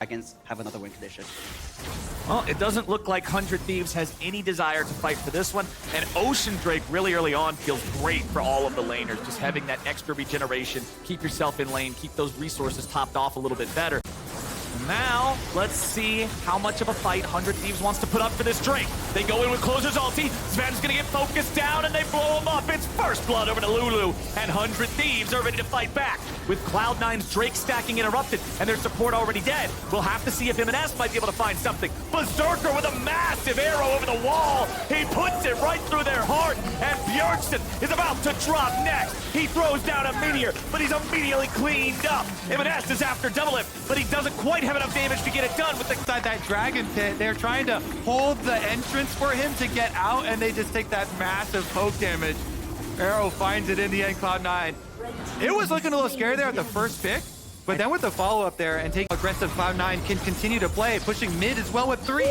Dragons have another win condition. Well, it doesn't look like 100 Thieves has any desire to fight for this one, and Ocean Drake really early on feels great for all of the laners, just having that extra regeneration, keep yourself in lane, keep those resources topped off a little bit better. Now, let's see how much of a fight 100 Thieves wants to put up for this Drake. They go in with Closer's ulti, Sven's gonna get focused down, and they blow him up. It's first blood over to Lulu, and 100 Thieves are ready to fight back. With Cloud9's Drake stacking interrupted, and their support already dead, we'll have to see if M&S might be able to find something. Berserker with a massive arrow over the wall. He puts it right through their heart, and Bjergsen is about to drop next. He throws down a meteor, but he's immediately cleaned up. M&S is after double it, but he doesn't quite have enough damage to get it done with the... Inside that dragon pit, they're trying to hold the entrance for him to get out, and they just take that massive poke damage. Arrow finds it in the end, Cloud9. It was looking a little scary there at the first pick, but then with the follow-up there and taking aggressive, Cloud9 can continue to play, pushing mid as well with 3.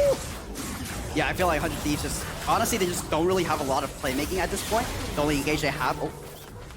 Yeah, I feel like 100 Thieves just, honestly, they just don't really have a lot of playmaking at this point. The only engage they have, oh,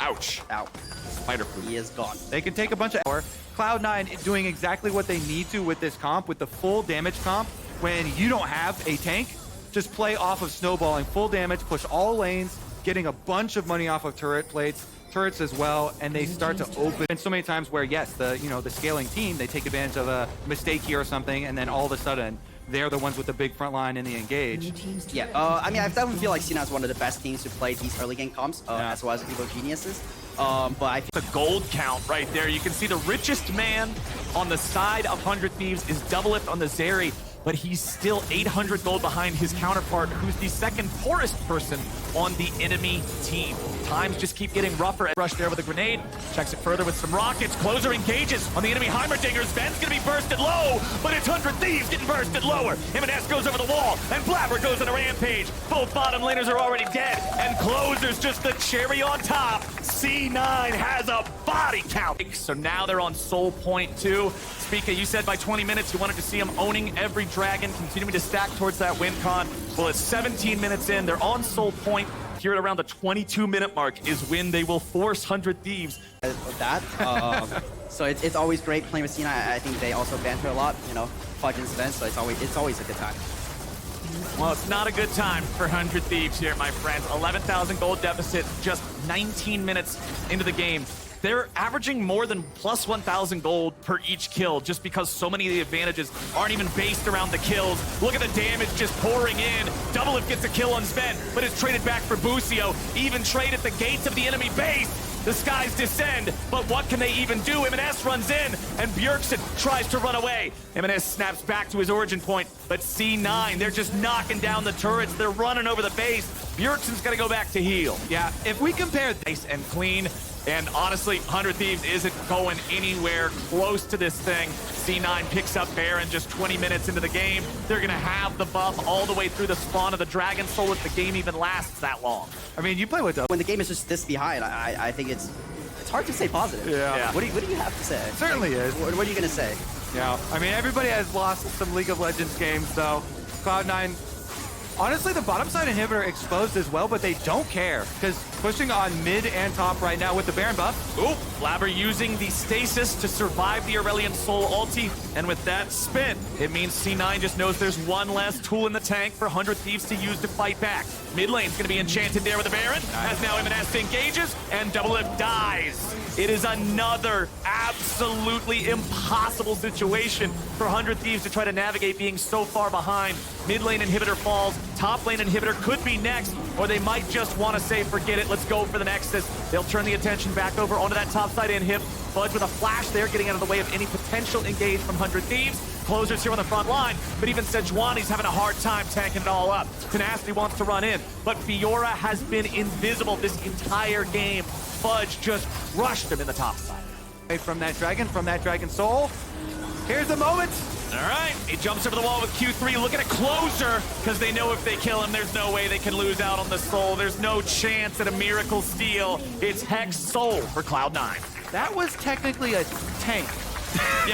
Ouch. out. Spider fruit. He is gone. They can take a bunch of power. Cloud9 doing exactly what they need to with this comp, with the full damage comp. When you don't have a tank, just play off of snowballing, full damage, push all lanes, getting a bunch of money off of turret plates, turrets as well, and they start to open. And so many times where, yes, the scaling team, they take advantage of a mistake here or something, and then all of a sudden, they're the ones with the big front line in the engage. Yeah, I mean, I definitely feel like C9 is one of the best teams to play these early game comps, as well as Evo Geniuses. But I feel The gold count right there. You can see the richest man on the side of 100 Thieves is double it on the Zeri, but he's still 800 gold behind his counterpart, who's the second poorest person on the enemy team. Times just keep getting rougher. Rush there with a grenade, checks it further with some rockets. Closer engages on the enemy Heimerdinger. Sven's gonna be bursted low, but it's 100 Thieves getting bursted lower. M&S goes over the wall, and Blabber goes on a rampage. Both bottom laners are already dead, and Closer's just the cherry on top. C9 has a body count. So now they're on Soul Point 2. Speaker, you said by 20 minutes you wanted to see them owning every dragon, continuing to stack towards that win con. Well, it's 17 minutes in. They're on Soul Point. Here at around the 22-minute mark is when they will force 100 Thieves. that. So it's always great playing with C9. I think they also banter a lot, Fudge and Sven, so it's always a good time. Well, it's not a good time for 100 Thieves here, my friends. 11,000 gold deficit, just 19 minutes into the game. They're averaging more than plus 1,000 gold per each kill just because so many of the advantages aren't even based around the kills. Look at the damage just pouring in. Double If gets a kill on Sven, but it's traded back for Busio. Even trade at the gates of the enemy base. The skies descend, but what can they even do? M&S runs in, and Bjergsen tries to run away. M&S snaps back to his origin point, but C9, they're just knocking down the turrets. They're running over the base. Bjergsen's gonna go back to heal. Yeah, if we compare Nice and clean. And honestly, 100 Thieves isn't going anywhere close to this thing. C9 picks up Baron just 20 minutes into the game. They're going to have the buff all the way through the spawn of the Dragon Soul if the game even lasts that long. I mean, you play with When the game is just this behind, I think it's hard to say positive. Yeah. What do you have to say? It certainly is. What are you going to say? Yeah, I mean, everybody has lost some League of Legends games, so Cloud9, honestly, the bottom side inhibitor exposed as well, but they don't care, because pushing on mid and top right now with the Baron buff. Ooh, Blabber using the stasis to survive the Aurelion Soul ulti, and with that spin, it means C9 just knows there's one less tool in the tank for 100 Thieves to use to fight back. Mid lane's gonna be enchanted there with the Baron, as now M&S engages, and Double If dies. It is another absolutely impossible situation for 100 Thieves to try to navigate being so far behind. Mid lane inhibitor falls, top lane inhibitor could be next, or they might just want to say, forget it, let's go for the Nexus. They'll turn the attention back over onto that top side inhib. Fudge with a flash there, getting out of the way of any potential engage from 100 Thieves. Closers here on the front line, but even Sejuani's having a hard time tanking it all up. Tenacity wants to run in, but Fiora has been invisible this entire game. Fudge just crushed him in the top side. From that Dragon Soul. Here's the moment. All right, he jumps over the wall with Q3, looking at Closer, because they know if they kill him, there's no way they can lose out on the Soul. There's no chance at a miracle steal. It's Hex Soul for Cloud9. That was technically a tank. Yeah,